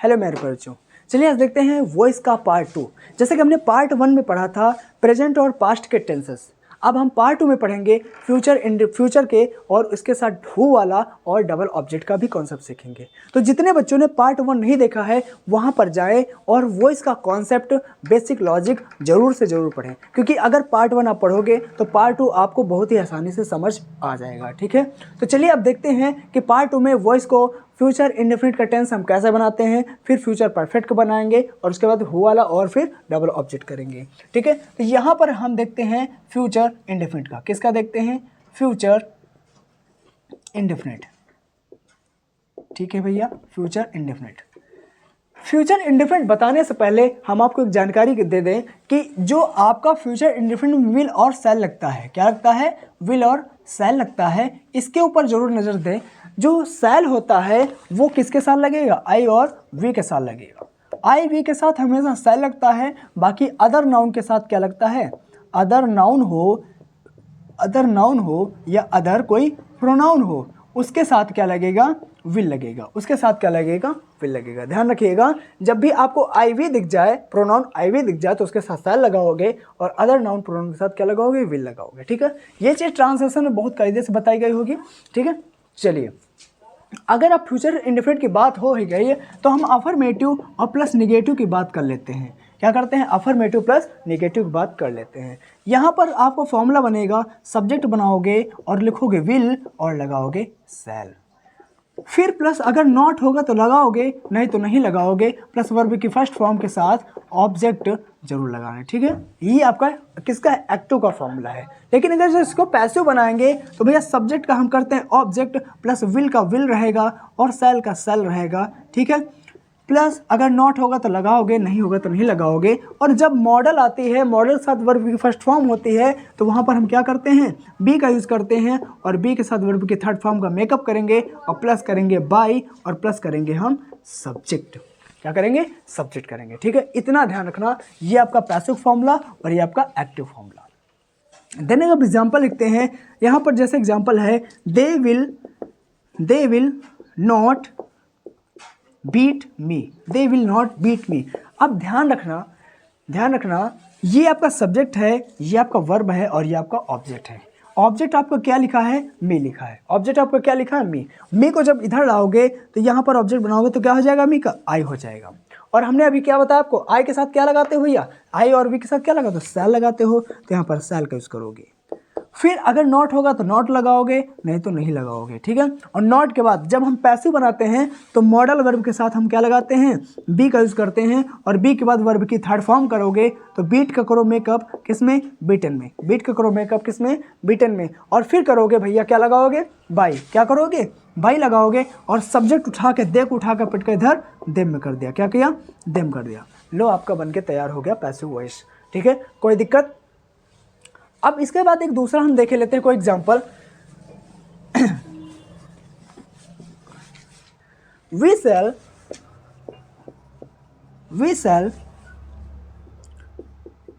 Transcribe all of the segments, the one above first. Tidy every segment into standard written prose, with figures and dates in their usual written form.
Hello मेरे बच्चों, चलिए आज देखते हैं वॉइस का पार्ट 2। जैसे कि हमने पार्ट 1 में पढ़ा था प्रेजेंट और पास्ट के टेंसेस, अब हम पार्ट 2 में पढ़ेंगे फ्यूचर के और उसके साथ हु वाला और डबल ऑब्जेक्ट का भी कॉन्सेप्ट सीखेंगे। तो जितने बच्चों ने पार्ट 1 नहीं देखा है वहाँ पर जाएं और वॉइस का कॉन्सेप्ट बेसिक लॉजिक ज़रूर से ज़रूर पढ़ें, क्योंकि अगर पार्ट 1 आप पढ़ोगे तो पार्ट 2 आपको बहुत ही आसानी से समझ आ जाएगा। ठीक है, तो चलिए अब देखते हैं कि पार्ट 2 में वॉइस को फ्यूचर इंडेफिनिट का टेंस हम कैसे बनाते हैं, फिर फ्यूचर परफेक्ट का बनाएंगे और उसके बाद हु वाला और फिर डबल ऑब्जेक्ट करेंगे। ठीक है, तो यहाँ पर हम देखते हैं फ्यूचर इंडेफिनिट का। किसका देखते हैं? Future indefinite. ठीक है भैया, फ्यूचर इंडेफिनिट। फ्यूचर इंडेफिनिट बताने से पहले हम आपको एक जानकारी दे दें कि जो आपका फ्यूचर इंडेफिनिट में विल और शैल लगता है, क्या लगता है? विल और शैल लगता है। इसके ऊपर जरूर नज़र दें। जो शैल होता है वो किसके साथ लगेगा? आई और वी के साथ लगेगा। आई वी के साथ हमेशा शैल लगता है। बाकी अदर नाउन के साथ क्या लगता है? अदर नाउन हो या अदर कोई प्रोनाउन हो उसके साथ क्या लगेगा? विल लगेगा। उसके साथ क्या लगेगा? विल लगेगा। ध्यान रखिएगा, जब भी आपको आई वी दिख जाए, प्रोनाउन आई वी दिख जाए तो उसके साथ शैल लगाओगे और अदर नाउन प्रोनाउन के साथ क्या लगाओगे? विल लगाओगे। ठीक है, ये चीज़ ट्रांसलेशन में बहुत कायदे से बताई गई होगी। ठीक है, चलिए अगर आप फ्यूचर इंडेफिनिट की बात हो ही गई है तो हम अफर्मेटिव और प्लस निगेटिव की बात कर लेते हैं। क्या करते हैं? अफर्मेटिव प्लस निगेटिव की बात कर लेते हैं। यहाँ पर आपको फॉर्मूला बनेगा, सब्जेक्ट बनाओगे और लिखोगे विल और लगाओगे शैल। फिर प्लस अगर नॉट होगा तो लगाओगे, नहीं तो नहीं लगाओगे। प्लस वर्ब की फर्स्ट फॉर्म के साथ ऑब्जेक्ट जरूर लगाना है। ठीक है, ये आपका किसका? एक्टिव का फॉर्मूला है। लेकिन अगर इसको पैसिव बनाएंगे तो भैया सब्जेक्ट का हम करते हैं ऑब्जेक्ट, प्लस विल का विल रहेगा और शैल का शैल रहेगा। ठीक है, प्लस अगर नॉट होगा तो लगाओगे, नहीं होगा तो नहीं लगाओगे। और जब मॉडल आती है, मॉडल के साथ वर्ब की फर्स्ट फॉर्म होती है तो वहाँ पर हम क्या करते हैं? बी का यूज़ करते हैं और बी के साथ वर्ब की थर्ड फॉर्म का मेकअप करेंगे और प्लस करेंगे बाई और प्लस करेंगे हम सब्जेक्ट। क्या करेंगे? सब्जेक्ट करेंगे। ठीक है, इतना ध्यान रखना। ये आपका पैसिव फॉर्मूला और ये आपका एक्टिव फॉर्मूला। देने का एग्जाम्पल लिखते हैं यहाँ पर। जैसे एग्जाम्पल है they will not beat me. They will not beat me. अब ध्यान रखना ये आपका सब्जेक्ट है, ये आपका वर्ब है और ये आपका ऑब्जेक्ट है। ऑब्जेक्ट आपको क्या लिखा है? मी लिखा है। ऑब्जेक्ट आपको क्या लिखा है? मी। मी को जब इधर लाओगे तो यहाँ पर ऑब्जेक्ट बनाओगे तो क्या हो जाएगा? मी का आई हो जाएगा। और हमने अभी क्या बताया आपको? आई के साथ क्या लगाते हो भैया? आई और वी के साथ क्या लगाते हो? शैल लगाते हो, तो यहाँ पर शैल का यूज़ करोगे। फिर अगर नॉट होगा तो नॉट लगाओगे, नहीं तो नहीं लगाओगे। ठीक है, और नॉट के बाद जब हम पैसिव बनाते हैं तो मॉडल वर्ब के साथ हम क्या लगाते हैं? बी का यूज़ करते हैं और बी के बाद वर्ब की थर्ड फॉर्म करोगे तो बीट का करो मेकअप किसमें? बीटन में। बीट का करो मेकअप किसमें? बीटन में। और फिर करोगे भैया क्या लगाओगे? बाई। क्या करोगे? बाई लगाओगे और सब्जेक्ट उठा के देख उठा कर पिट के इधर देम में कर दिया। क्या किया? देम कर दिया। लो आपका बन के तैयार हो गया पैसिव वॉइस। ठीक है, कोई दिक्कत? अब इसके बाद एक दूसरा हम देख लेते हैं कोई example. we shall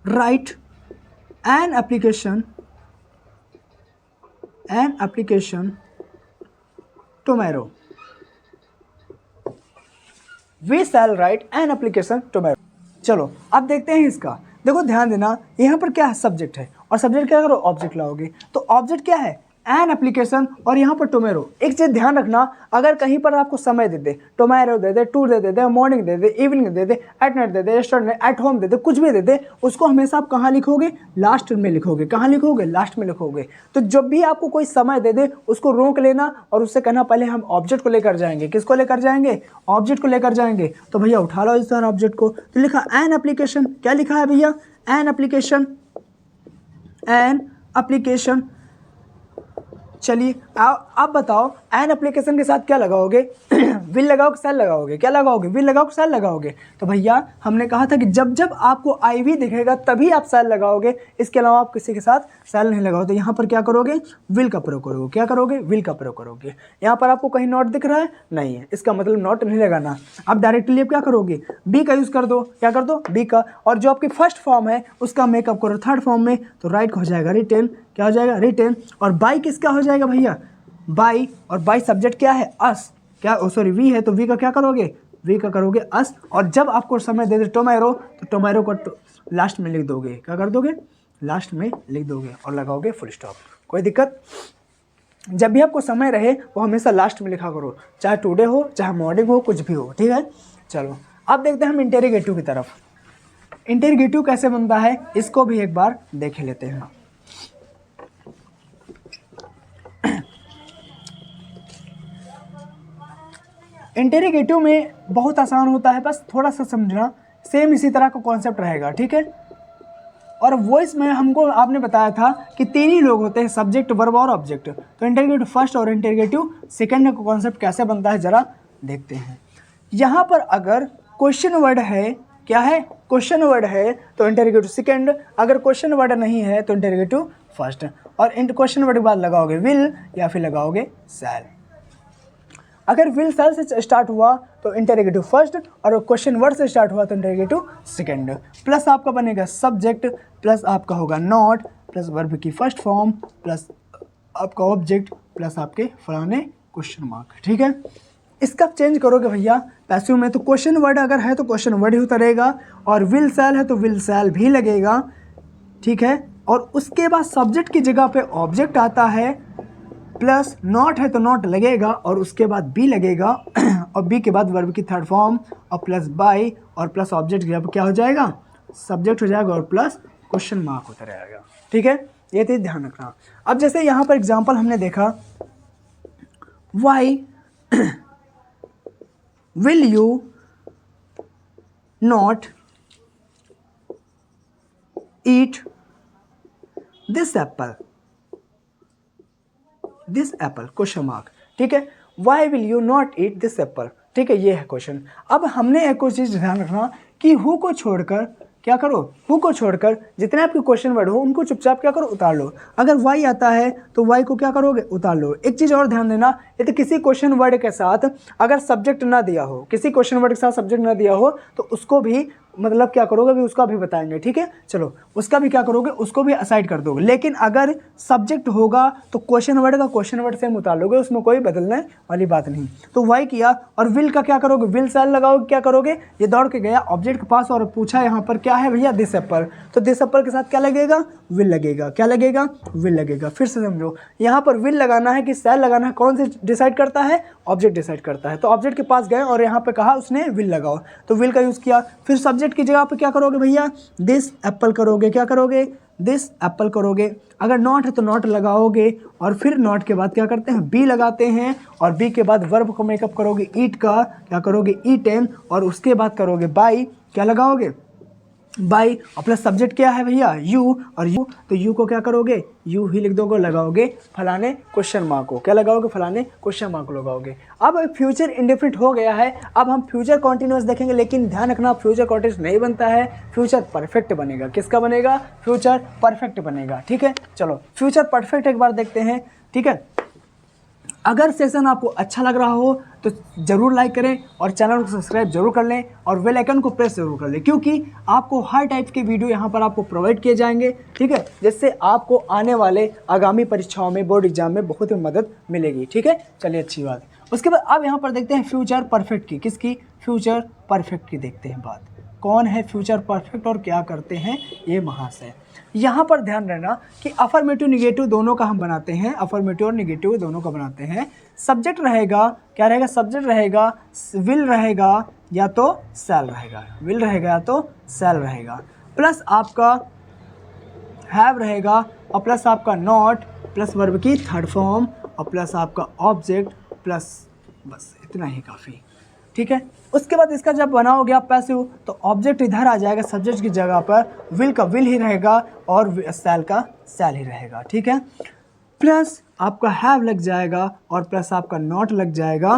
write an application tomorrow. We shall write an application tomorrow. चलो अब देखते हैं इसका। देखो ध्यान देना, यहाँ पर क्या है? सब्जेक्ट है और सब्जेक्ट क्या करो? ऑब्जेक्ट लाओगे। तो ऑब्जेक्ट क्या है? एन एप्लीकेशन और यहाँ पर टुमेरो। एक चीज़ ध्यान रखना, अगर कहीं पर आपको समय दे दे, टुमेरो दे दे, टू दे दे, मॉर्निंग दे दे, इवनिंग दे दे, एट नाइट दे दे, यस्टरडे, एट होम दे दे, कुछ भी दे दे, उसको हमेशा आप कहाँ लिखोगे? लास्ट में लिखोगे। कहाँ लिखोगे? लास्ट में लिखोगे। तो जब भी आपको कोई समय दे दे उसको रोक लेना और उससे कहना पहले हम ऑब्जेक्ट को लेकर जाएंगे। किसको लेकर जाएंगे? ऑब्जेक्ट को लेकर जाएंगे। तो भैया उठा लो इस तरह ऑब्जेक्ट को, तो लिखा एन एप्लीकेशन। क्या लिखा है भैया? An application. चलिए अब बताओ एन एप्लीकेशन के साथ क्या लगाओगे? विल लगाओगे, सेल लगाओगे? क्या लगाओगे? विल लगाओगे, सेल लगाओगे? तो भैया हमने कहा था कि जब जब आपको आई वी दिखेगा तभी आप सेल लगाओगे, इसके अलावा आप किसी के साथ सेल नहीं लगाओ। तो यहाँ पर क्या करोगे? विल का प्रयोग करोगे। क्या करोगे? विल का प्रयोग करोगे। यहाँ पर आपको कहीं नॉट दिख रहा है? नहीं है, इसका मतलब नॉट नहीं लगाना। आप डायरेक्टली अब क्या करोगे? बी का यूज़ कर दो। क्या कर दो? बी का। और जो आपकी फर्स्ट फॉर्म है उसका मेकअप करो थर्ड फॉर्म में, तो राइट का हो जाएगा रिटेन। क्या हो जाएगा? रिटेन। और बाई किसका हो जाएगा भैया? बाई। और बाई सब्जेक्ट क्या है? अस। क्या? सॉरी वी है, तो वी का क्या करोगे? वी का करोगे अस, और जब आपको समय दे दे टोमेरो तो टोमेरो को लास्ट में लिख दोगे, क्या कर दोगे, लास्ट में लिख दोगे और लगाओगे फुल स्टॉप। कोई दिक्कत? जब भी आपको समय रहे वो हमेशा लास्ट में लिखा करो, चाहे टुडे हो चाहे मॉर्निंग हो, कुछ भी हो, ठीक है। चलो अब देखते हैं हम इंटेरोगेटिव की तरफ। इंटेरोगेटिव कैसे बनता है इसको भी एक बार देख लेते हैं। इंटेरोगेटिव में बहुत आसान होता है, बस थोड़ा सा समझना, सेम इसी तरह का कॉन्सेप्ट रहेगा, ठीक है। और वॉइस में हमको आपने बताया था कि तीन ही लोग होते हैं, सब्जेक्ट, वर्ब और ऑब्जेक्ट। तो इंटेरोगेटिव फर्स्ट और इंटेरोगेटिव सेकंड का कॉन्सेप्ट कैसे बनता है जरा देखते हैं। यहाँ पर अगर क्वेश्चन वर्ड है, क्या है, क्वेश्चन वर्ड है तो इंटेरोगेटिव सेकंड, अगर क्वेश्चन वर्ड नहीं है तो इंटेरोगेटिव फर्स्ट, और क्वेश्चन वर्ड के बाद लगाओगे विल या फिर लगाओगे शैल। अगर विल शैल से स्टार्ट हुआ तो इंटेरोगेटिव फर्स्ट, और क्वेश्चन वर्ड से स्टार्ट हुआ तो इंटेरोगेटिव सेकंड। प्लस आपका बनेगा सब्जेक्ट, प्लस आपका होगा नॉट, प्लस वर्ब की फर्स्ट फॉर्म, प्लस आपका ऑब्जेक्ट, प्लस आपके फलाने क्वेश्चन मार्क, ठीक है। इसका चेंज करोगे भैया पैसिव में, तो क्वेश्चन वर्ड अगर है तो क्वेश्चन वर्ड ही उतरेगा, और विल शैल है तो विल शैल भी लगेगा, ठीक है। और उसके बाद सब्जेक्ट की जगह पे ऑब्जेक्ट आता है, प्लस नॉट है तो नॉट लगेगा, और उसके बाद बी लगेगा और बी के बाद वर्ब की थर्ड फॉर्म, और प्लस बाय, और प्लस ऑब्जेक्ट जब क्या हो जाएगा, सब्जेक्ट हो जाएगा, और प्लस क्वेश्चन मार्क होता रहेगा, ठीक है। ये चीज़ ध्यान रखना। अब जैसे यहाँ पर एग्जांपल हमने देखा, why will you not eat this apple, this apple question mark, ठीक है। Why will you not eat this apple, ठीक है, ये है क्वेश्चन। अब हमने एक और चीज़ ध्यान रखना कि हु को छोड़कर क्या करो, हु को छोड़कर जितने आपके क्वेश्चन वर्ड हो उनको चुपचाप क्या करो, उतार लो। अगर वाई आता है तो वाई को क्या करोगे, उतार लो। एक चीज़ और ध्यान देना, ये तो किसी क्वेश्चन वर्ड के साथ अगर सब्जेक्ट ना दिया हो, किसी क्वेश्चन वर्ड के साथ सब्जेक्ट ना दिया हो तो उसको भी मतलब क्या करोगे, अभी उसका भी बताएंगे, ठीक है। चलो उसका भी क्या करोगे, उसको भी असाइड कर दोगे। लेकिन अगर सब्जेक्ट होगा तो क्वेश्चन वर्ड का क्वेश्चन वर्ड से उतार लोगे, उसमें कोई बदलने वाली बात नहीं। तो वाई किया, और विल का क्या करोगे, विल शैल लगाओगे, क्या करोगे, ये दौड़ के गया ऑब्जेक्ट के पास और पूछा यहाँ पर क्या है भैया, दिस एप्पल, तो दिस एप्पल के साथ क्या लगेगा, विल लगेगा, क्या लगेगा, विल लगेगा। फिर से समझो, यहाँ पर विल लगाना है कि शैल लगाना है, कौन से डिसाइड करता है, ऑब्जेक्ट डिसाइड करता है। तो ऑब्जेक्ट के पास गए और यहाँ पे कहा उसने विल लगाओ, तो विल का यूज़ किया। फिर सब्जेक्ट की जगह पे क्या करोगे भैया, दिस एप्पल करोगे, क्या करोगे, दिस एप्पल करोगे। अगर नॉट है तो नॉट लगाओगे, और फिर नॉट के बाद क्या करते हैं, बी लगाते हैं, और बी के बाद वर्ब को मेकअप करोगे, ईट का क्या करोगे, ईटेन, और उसके बाद करोगे बाई, क्या लगाओगे, बाई, और प्लस सब्जेक्ट क्या है भैया, यू, और यू, तो यू को क्या करोगे, यू ही लिख दोगे, लगाओगे फलाने क्वेश्चन मार्क को, क्या लगाओगे, फलाने क्वेश्चन मार्क को लगाओगे। अब फ्यूचर इंडेफिनिट हो गया है, अब हम फ्यूचर कॉन्टिन्यूअस देखेंगे, लेकिन ध्यान रखना फ्यूचर कॉन्टिन्यूअस नहीं बनता है, फ्यूचर परफेक्ट बनेगा। किसका बनेगा, फ्यूचर परफेक्ट बनेगा, ठीक है। चलो फ्यूचर परफेक्ट एक बार देखते हैं, ठीक है। अगर सेशन आपको अच्छा लग रहा हो तो ज़रूर लाइक करें, और चैनल को सब्सक्राइब जरूर कर लें, और बेल आइकन को प्रेस जरूर कर लें, क्योंकि आपको हर टाइप के वीडियो यहाँ पर आपको प्रोवाइड किए जाएंगे, ठीक है, जिससे आपको आने वाले आगामी परीक्षाओं में, बोर्ड एग्जाम में बहुत ही मदद मिलेगी, ठीक है। चलिए अच्छी बात। उसके बाद अब यहाँ पर देखते हैं फ्यूचर परफेक्ट की, किसकी, फ्यूचर परफेक्ट की देखते हैं बात। कौन है फ्यूचर परफेक्ट और क्या करते हैं ये महाशय। यहाँ पर ध्यान रहना कि अफर्मेटिव निगेटिव दोनों का हम बनाते हैं, अफर्मेटिव और निगेटिव दोनों का बनाते हैं। सब्जेक्ट रहेगा, क्या रहेगा, सब्जेक्ट रहेगा, विल रहेगा या तो शैल रहेगा, विल रहेगा या तो शैल रहेगा, प्लस आपका हैव रहेगा, और प्लस आपका नॉट, प्लस वर्ब की थर्ड फॉर्म, और प्लस आपका ऑब्जेक्ट, प्लस बस इतना ही काफ़ी, ठीक है। उसके बाद इसका जब बनाओगे आप पैसिव, तो ऑब्जेक्ट इधर आ जाएगा सब्जेक्ट की जगह पर, विल का विल ही रहेगा और शैल का शैल ही रहेगा, ठीक है। प्लस आपका हैव लग जाएगा, और प्लस आपका नॉट लग जाएगा,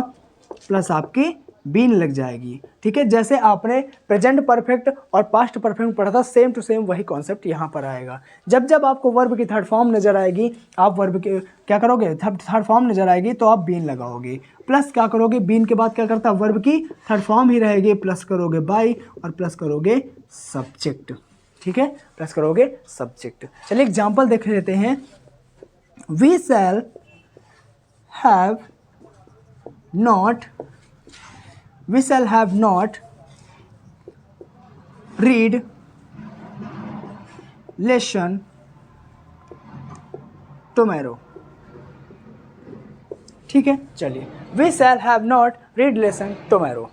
प्लस आपकी बीन लग जाएगी, ठीक है। जैसे आपने प्रेजेंट परफेक्ट और पास्ट परफेक्ट पढ़ा था, सेम टू सेम वही कॉन्सेप्ट यहाँ पर आएगा। जब जब आपको वर्ब की थर्ड फॉर्म नजर आएगी, आप वर्ब के क्या करोगे, थर्ड फॉर्म नजर आएगी तो आप बीन लगाओगे, प्लस क्या करोगे, बीन के बाद क्या करता है, वर्ब की थर्ड फॉर्म ही रहेगी, प्लस करोगे बाई, और प्लस करोगे सब्जेक्ट, ठीक है, प्लस करोगे सब्जेक्ट। चलिए एग्जाम्पल देख लेते हैं। We shall have not we shall have not read lesson tomorrow. ठीक है, चलिए, we shall have not read lesson tomorrow.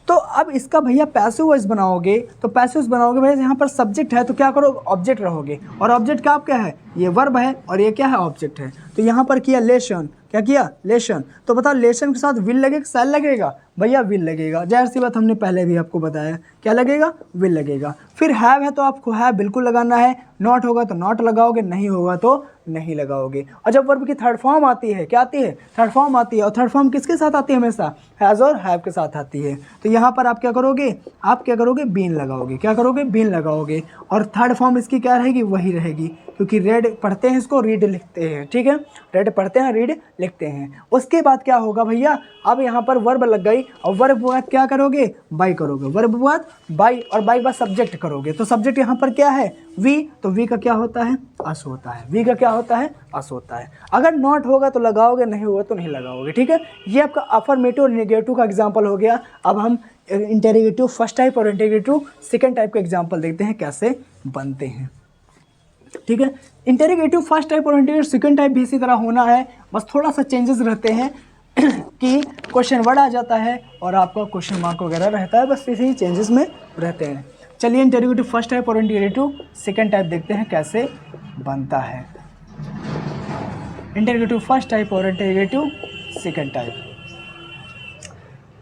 तो अब इसका भैया पैसिव वॉइस बनाओगे, तो पैसिव वॉइस बनाओगे भैया, यहाँ पर सब्जेक्ट है तो क्या करोगे, ऑब्जेक्ट रहोगे, और ऑब्जेक्ट का आप क्या है, ये वर्ब है और ये क्या है, ऑब्जेक्ट है। तो यहाँ पर किया लेसन, क्या किया, लेसन। तो बताओ लेसन के साथ विल लगेगा, शैल लगेगा, भैया विल लगेगा, जाहिर सी बात, हमने पहले भी आपको बताया, क्या लगेगा, विल लगेगा। फिर हैव है तो आपको हैव बिल्कुल लगाना है, नॉट होगा तो नॉट लगाओगे, नहीं होगा तो नहीं लगाओगे। और जब वर्ब की थर्ड फॉर्म आती है, क्या आती है, थर्ड फॉर्म आती है, और थर्ड फॉर्म किसके साथ आती है, हमेशा हैज़ और हैव के साथ आती है। तो यहाँ पर आप क्या करोगे, आप क्या करोगे, बीन लगाओगे, क्या करोगे, बीन लगाओगे, और थर्ड फॉर्म इसकी क्या रहेगी, वही रहेगी, क्योंकि रेड पढ़ते हैं इसको, रीड लिखते हैं, ठीक है, रेड पढ़ते हैं, रीड लिखते हैं। उसके बाद क्या होगा भैया, अब यहाँ पर वर्ब लग गई, और वर्ब के बाद क्या करोगे, बाई करोगे, वर्ब के बाद बाई, और बाई के बाद सब्जेक्ट करोगे। तो सब्जेक्ट यहाँ पर क्या है, वी, तो वी का क्या होता है, अस होता है, वी का क्या होता है, अस होता है। अगर नॉट होगा तो लगाओगे, नहीं होगा तो नहीं लगाओगे। ठीक है, ये आपका अफर्मेटिव और नेगेटिव का एग्जाम्पल हो गया। अब हम इंटेरोगेटिव फर्स्ट टाइप और इंटेरोगेटिव सेकंड टाइप के एग्जाम्पल देखते हैं कैसे बनते हैं। ठीक है, इंटेरोगेटिव फर्स्ट टाइप और इंटेरोगेटिव सेकंड टाइप भी इसी तरह होना है, बस थोड़ा सा चेंजेस रहते हैं कि क्वेश्चन वर्ड आ जाता है और आपका क्वेश्चन मार्क वगैरह रहता है, बस इसी चेंजेस में रहते हैं। चलिए इंटेरोगेटिव फर्स्ट टाइप और इंटेरोगेटिव सेकंड टाइप देखते हैं कैसे बनता है। इंटेरोगेटिव फर्स्ट टाइप और इंटेरोगेटिव सेकंड टाइप।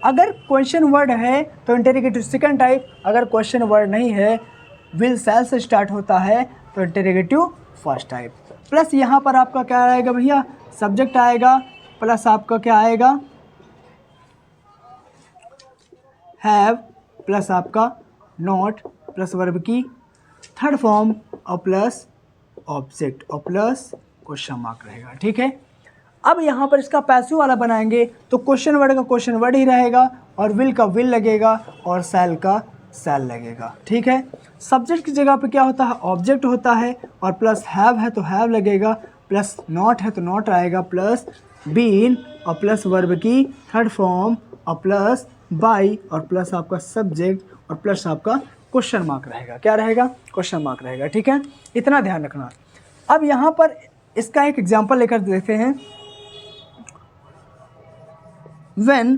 अगर क्वेश्चन वर्ड है तो इंटेरोगेटिव सेकंड टाइप, अगर क्वेश्चन वर्ड नहीं है, विल शैल से स्टार्ट होता है, तो इंटेरोगेटिव फर्स्ट टाइप। प्लस यहाँ पर आपका क्या आएगा भैया, सब्जेक्ट आएगा, प्लस आपका क्या आएगा, हैव, प्लस आपका नॉट, प्लस वर्ब की थर्ड फॉर्म, और प्लस ऑब्जेक्ट, और प्लस क्वेश्चन मार्क रहेगा। ठीक है, अब यहाँ पर इसका पैसिव वाला बनाएंगे तो क्वेश्चन वर्ड का क्वेश्चन वर्ड ही रहेगा, और विल का विल लगेगा, और शैल का शैल लगेगा। ठीक है, सब्जेक्ट की जगह पे क्या होता है, ऑब्जेक्ट होता है, और प्लस हैव है तो हैव लगेगा, प्लस नॉट है तो नॉट आएगा, प्लस बीन, और प्लस वर्ब की थर्ड फॉर्म, और प्लस बाई, और प्लस आपका सब्जेक्ट, और प्लस आपका क्वेश्चन मार्क रहेगा। क्या रहेगा, क्वेश्चन मार्क रहेगा। ठीक है, इतना ध्यान रखना। अब यहाँ पर इसका एक एग्जाम्पल लेकर देखते हैं। when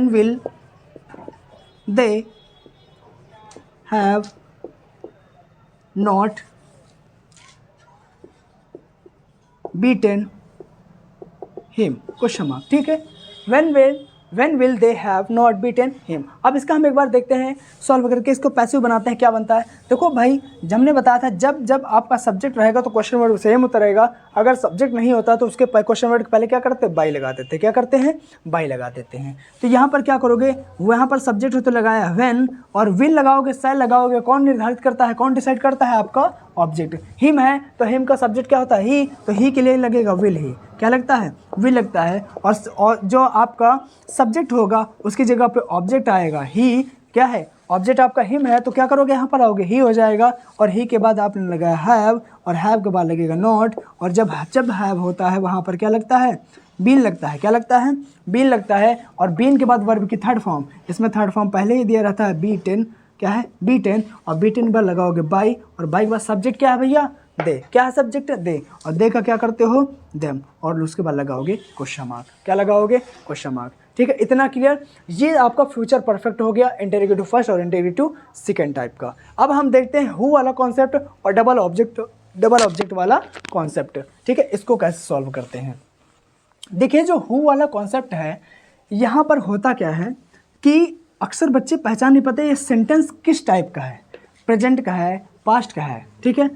will they have not beaten him, question mark. ठीक है, when will they have not beaten him। अब इसका हम एक बार देखते हैं, सॉल्व करके इसको पैसिव बनाते हैं, क्या बनता है। देखो भाई, हमने बताया था जब आपका सब्जेक्ट रहेगा तो क्वेश्चन वर्ड सेम होता रहेगा, अगर सब्जेक्ट नहीं होता तो उसके क्वेश्चन वर्ड पहले क्या करते हैं, बाई लगा देते हैं, क्या करते हैं, बाई लगा देते हैं। तो यहाँ पर क्या करोगे, यहाँ पर सब्जेक्ट हो तो लगाया when, और विल लगाओगे, शैल लगाओगे, कौन निर्धारित करता है, कौन डिसाइड करता है, आपका ऑब्जेक्ट। हिम है तो हिम का सब्जेक्ट क्या होता है, ही, तो ही के लिए लगेगा विल, ही क्या लगता है, विल लगता है, और जो आपका सब्जेक्ट होगा उसकी जगह पे ऑब्जेक्ट आएगा, ही क्या है, ऑब्जेक्ट आपका हिम है तो क्या करोगे, यहाँ पर आओगे, ही हो जाएगा, और ही के बाद आपने लगाया हैव, और हैव के बाद लगेगा नॉट, और जब हैव होता है वहाँ पर क्या लगता है, बीन लगता है, क्या लगता है, बीन लगता है, और बीन के बाद वर्ब की थर्ड फॉर्म, इसमें थर्ड फॉर्म पहले ही दिया रहता है, B10, क्या है, B10, और B10 पर लगाओगे बाई, और बाई के बाद सब्जेक्ट क्या है भैया, दे, क्या है सब्जेक्ट, दे, और दे का क्या करते हो, देम, और उसके बाद लगाओगे क्वेश्चन मार्क, क्या लगाओगे, क्वेश्चन मार्क। ठीक है, इतना क्लियर। ये आपका फ्यूचर परफेक्ट हो गया इंटेरोगेटिव फर्स्ट और इंटेरोगेटिव सेकंड टाइप का। अब हम देखते हैं हु वाला कॉन्सेप्ट और डबल ऑब्जेक्ट वाला कॉन्सेप्ट। ठीक है, इसको कैसे सॉल्व करते हैं। देखिए, जो हु वाला कॉन्सेप्ट है, यहाँ पर होता क्या है कि अक्सर बच्चे पहचान नहीं पाते ये सेंटेंस किस टाइप का है, प्रेजेंट का है, पास्ट का है, ठीक है,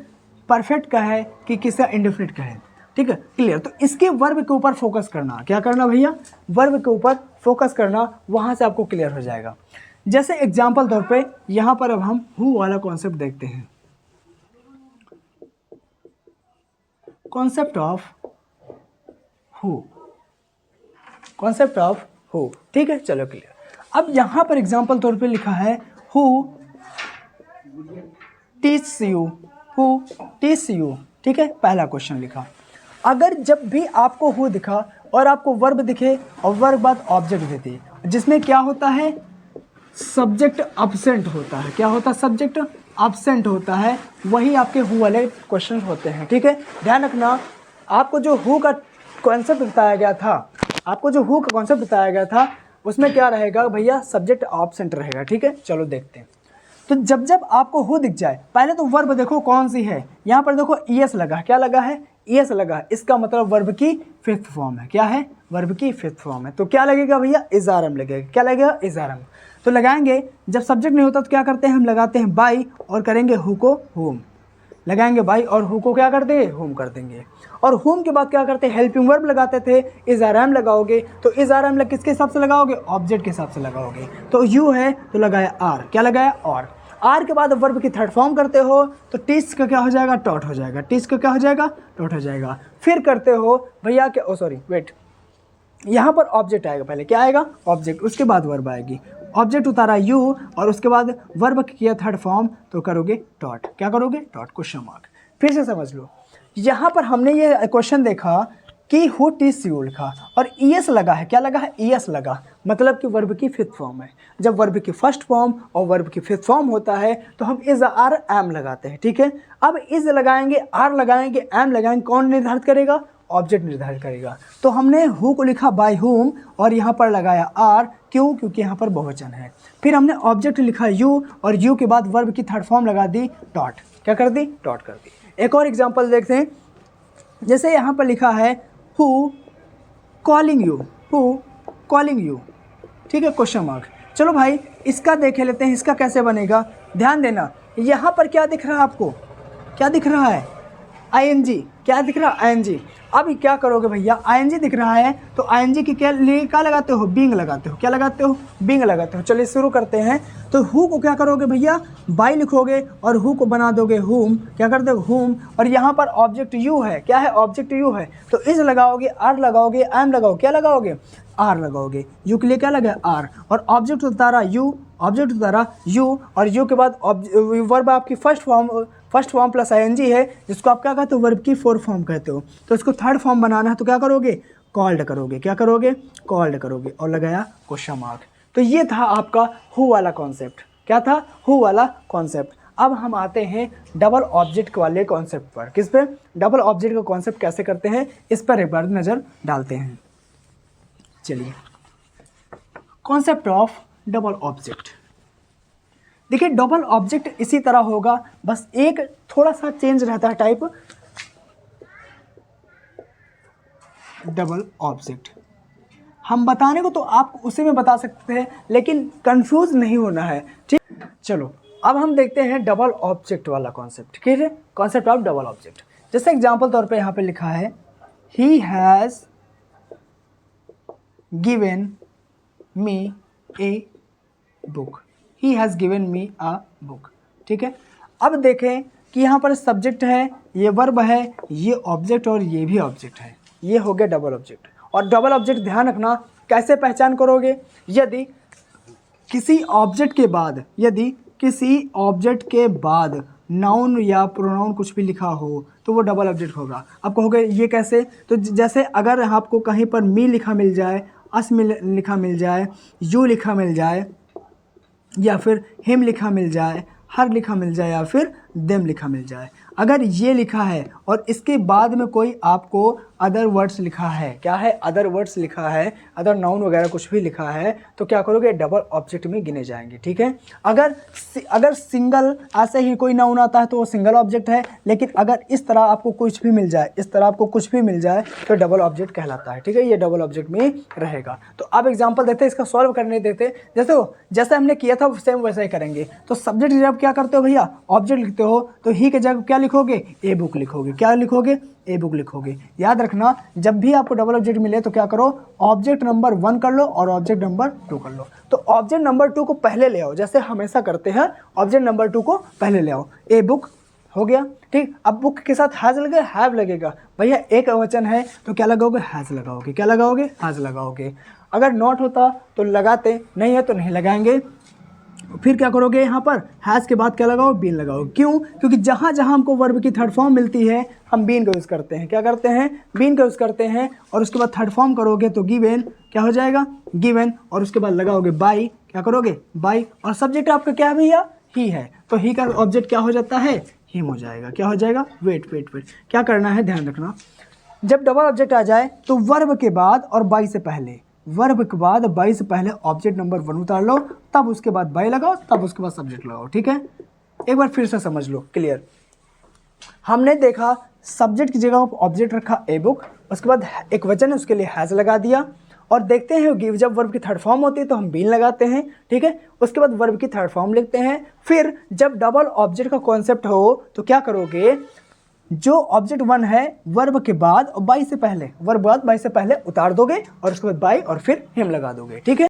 परफेक्ट का है कि किसका इंडेफिनिट का है। ठीक है, क्लियर। तो इसके वर्ब के ऊपर फोकस करना, क्या करना भैया, वर्ब के ऊपर फोकस करना, वहाँ से आपको क्लियर हो जाएगा। जैसे एग्जाम्पल तौर पे यहाँ पर अब हम हु वाला कॉन्सेप्ट देखते हैं, concept of who, concept of who. ठीक है, चलो क्लियर। अब यहाँ पर एग्जाम्पल तौर पे लिखा है who teach you, who teach you. ठीक है, पहला क्वेश्चन लिखा। अगर जब भी आपको हु दिखा और आपको वर्ब दिखे और वर्ब बाद ऑब्जेक्ट देते, जिसमें क्या होता है, सब्जेक्ट अब्सेंट होता है। क्या होता है, सब्जेक्ट अब्सेंट होता है। वही आपके हु वाले क्वेश्चन होते हैं, ठीक है। ध्यान रखना, आपको जो हु का कॉन्सेप्ट बताया गया था, उसमें क्या रहेगा भैया, सब्जेक्ट अब्सेंट रहेगा, ठीक है। चलो देखते हैं। तो जब जब आपको हु दिख जाए, पहले तो वर्ब देखो कौन सी है, यहाँ पर देखो ईएस लगा, क्या लगा है, ईएस लगा है। इसका मतलब वर्ब की फिफ्थ फॉर्म है। क्या है, वर्ब की फिफ्थ फॉर्म है। तो क्या लगेगा भैया, इज़ारम लगेगा। क्या लगेगा, इज़ारम। तो लगाएंगे, जब सब्जेक्ट नहीं होता तो क्या करते हैं, हम लगाते हैं बाई और करेंगे हु को होम, लगाएंगे बाई और हु को क्या कर देंगे, होम कर देंगे। और होम के बाद क्या करते हैं, हेल्पिंग वर्ब लगाते थे, इज़ारम लगाओगे तो इज़ारम किसके हिसाब से लगाओगे, ऑब्जेक्ट के हिसाब से लगाओगे। तो यू है तो लगाया आर, क्या लगाया, और। आर के बाद वर्ब की थर्ड फॉर्म करते हो तो टीच का क्या हो जाएगा, टॉट हो जाएगा। टीच का क्या हो जाएगा, टॉट हो जाएगा। फिर करते हो भैया क्या, ओ सॉरी वेट, यहाँ पर ऑब्जेक्ट आएगा, पहले क्या आएगा, ऑब्जेक्ट, उसके बाद वर्ब आएगी। ऑब्जेक्ट उतारा यू और उसके बाद वर्ब किया थर्ड फॉर्म तो करोगे डॉट। क्या करोगे, डॉट, क्वेश्चन मार्क। फिर से समझ लो, यहाँ पर हमने ये क्वेश्चन देखा कि हु टीच यू लिखा और ईएस लगा है। क्या लगा है, ईएस लगा, मतलब कि वर्ब की फिफ्थ फॉर्म है। जब वर्ब की फर्स्ट फॉर्म और वर्ब की फिफ्थ फॉर्म होता है तो हम इज आर एम लगाते हैं, ठीक है। अब इज लगाएंगे, आर लगाएंगे, एम लगाएंगे, कौन निर्धारित करेगा, ऑब्जेक्ट निर्धारित करेगा। तो हमने हु को लिखा बाय हुम और यहाँ पर लगाया आर, क्यों, क्योंकि यहाँ पर बहुवचन है। फिर हमने ऑब्जेक्ट लिखा यू और यू के बाद वर्ब की थर्ड फॉर्म लगा दी, डॉट। क्या कर दी, डॉट कर दी। एक और एग्जांपल देखते हैं, जैसे यहाँ पर लिखा है who calling you, who calling you, ठीक है, क्वेश्चन मार्क। चलो भाई इसका देख लेते हैं, इसका कैसे बनेगा। ध्यान देना, यहाँ पर क्या दिख रहा है आपको, क्या दिख रहा है, आईएनजी। क्या दिख रहा है, आईएनजी। अब क्या करोगे भैया, आईएनजी दिख रहा है तो आईएनजी के क्या लिए क्या लगाते हो, बींग लगाते हो। क्या लगाते हो, बींग लगाते हो। चलिए शुरू करते हैं। तो हु को क्या करोगे भैया, बाई लिखोगे और हु को बना दोगे हुम। क्या कर दोगे, हुम। और यहाँ पर ऑब्जेक्ट यू है, क्या है, ऑब्जेक्ट यू है। तो इज लगाओगे, आर लगाओगे, एम लगाओगे, क्या लगाओगे, आर लगाओगे। यू के लिए क्या लगा, आर। और ऑब्जेक्ट उतारा यू, ऑब्जेक्ट उतारा यू और यू के बाद वर्ब आपकी फर्स्ट फॉर्म प्लस आईएनजी है, जिसको आप क्या कहते हो, वर्ब की फोर्थ फॉर्म कहते हो। तो इसको थर्ड फॉर्म बनाना है तो क्या करोगे, कॉल्ड करोगे। क्या करोगे, कॉल्ड करोगे और लगाया क्वेश्चन मार्क। तो ये था आपका हु वाला कॉन्सेप्ट। क्या था, हु वाला कॉन्सेप्ट। अब हम आते हैं डबल ऑब्जेक्ट वाले कॉन्सेप्ट पर। किस पे, डबल ऑब्जेक्ट का कॉन्सेप्ट कैसे करते हैं, इस पर एक बार नज़र डालते हैं। चलिए, कॉन्सेप्ट ऑफ डबल ऑब्जेक्ट। देखिए डबल ऑब्जेक्ट इसी तरह होगा, बस एक थोड़ा सा चेंज रहता है टाइप। डबल ऑब्जेक्ट हम बताने को तो आप उसी में बता सकते हैं, लेकिन कंफ्यूज नहीं होना है, ठीक। चलो अब हम देखते हैं डबल ऑब्जेक्ट वाला कॉन्सेप्ट, ठीक है, कॉन्सेप्ट ऑफ डबल ऑब्जेक्ट। जैसे एग्जांपल तौर पे यहाँ पे लिखा है, he has given me a book. He has given me a book, ठीक है। अब देखें कि यहाँ पर सब्जेक्ट है, ये वर्ब है, ये ऑब्जेक्ट और ये भी ऑब्जेक्ट है। ये हो गया डबल ऑब्जेक्ट। और डबल ऑब्जेक्ट ध्यान रखना, कैसे पहचान करोगे, यदि किसी ऑब्जेक्ट के बाद नाउन या प्रोनाउन कुछ भी लिखा हो तो वो डबल ऑब्जेक्ट होगा। अब कहोगे ये कैसे, तो जैसे अगर आपको कहीं पर मी लिखा मिल जाए, अस लिखा मिल जाए, यू लिखा मिल जाए, या फिर हिम लिखा मिल जाए, हर लिखा मिल जाए, या फिर देम लिखा मिल जाए। अगर ये लिखा है और इसके बाद में कोई आपको अदर वर्ड्स लिखा है, क्या है, अदर वर्ड्स लिखा है, अदर नाउन वगैरह कुछ भी लिखा है, तो क्या करोगे, डबल ऑब्जेक्ट में गिने जाएंगे, ठीक है। अगर सिंगल ऐसे ही कोई नाउन आता है तो वो सिंगल ऑब्जेक्ट है, लेकिन अगर इस तरह आपको कुछ भी मिल जाए, इस तरह आपको कुछ भी मिल जाए तो डबल ऑब्जेक्ट कहलाता है, ठीक है। ये डबल ऑब्जेक्ट में रहेगा। तो अब एग्जाम्पल देते हैं, इसका सॉल्व करने देते। जैसे हमने किया था सेम वैसा ही करेंगे। तो सब्जेक्ट जब क्या करते हो भैया, ऑब्जेक्ट लिखते हो तो ही के जगह क्या लिखोगे, ए बुक लिखोगे। क्या लिखोगे, ए बुक लिखोगे। याद रखना, जब भी आपको डबल ऑब्जेक्ट मिले तो क्या करो, ऑब्जेक्ट नंबर 1 कर लो और ऑब्जेक्ट नंबर 2 कर लो। तो ऑब्जेक्ट नंबर 2 को पहले ले आओ, जैसे हमेशा करते हैं, ऑब्जेक्ट नंबर 2 को पहले ले आओ। ए बुक हो गया, ठीक। अब बुक के साथ हैज़ लगेगा, हैव लगेगा। भैया एक वचन है तो क्या लगाओगे, हैज़ लगाओगे। क्या लगाओगे, हैज़ लगाओगे। अगर नॉट होता तो लगाते, नहीं है तो नहीं लगाएंगे। फिर क्या करोगे, यहाँ पर हैज़ के बाद क्या लगाओ, बीन लगाओ। क्यों? क्योंकि जहाँ जहाँ हमको वर्ब की थर्ड फॉर्म मिलती है हम बीन का यूज़ करते हैं। क्या करते हैं? बीन का यूज़ करते हैं। और उसके बाद थर्ड फॉर्म करोगे तो गिवन क्या हो जाएगा, गिवन, और उसके बाद लगाओगे बाई, क्या करोगे, बाई, और सब्जेक्ट आपका क्या है भैया, ही है, तो ही का ऑब्जेक्ट क्या हो जाता है, हिम हो जाएगा। क्या हो जाएगा, वेट, क्या करना है, ध्यान रखना, जब डबल ऑब्जेक्ट आ जाए तो वर्ब के बाद और बाई से पहले, वर्ब के बाद बाई से पहले ऑब्जेक्ट नंबर 1 उतार लो, तब उसके बाद बाई लगाओ, तब उसके बाद सब्जेक्ट लगाओ। ठीक है, एक बार फिर से समझ लो, क्लियर। हमने देखा सब्जेक्ट की जगह ऑब्जेक्ट रखा ए बुक, उसके बाद एक वचन है उसके लिए हैज़ लगा दिया, और देखते हैं जब वर्ब की थर्ड फॉर्म होती है तो हम बीन लगाते हैं। ठीक है, उसके बाद वर्ब की थर्ड फॉर्म लिखते हैं। फिर जब डबल ऑब्जेक्ट का कॉन्सेप्ट हो तो क्या करोगे, जो ऑब्जेक्ट 1 है वर्ब के बाद और बाई से पहले, वर्ब बाद बाई से पहले उतार दोगे, और उसके बाद बाई और फिर हिम लगा दोगे। ठीक है।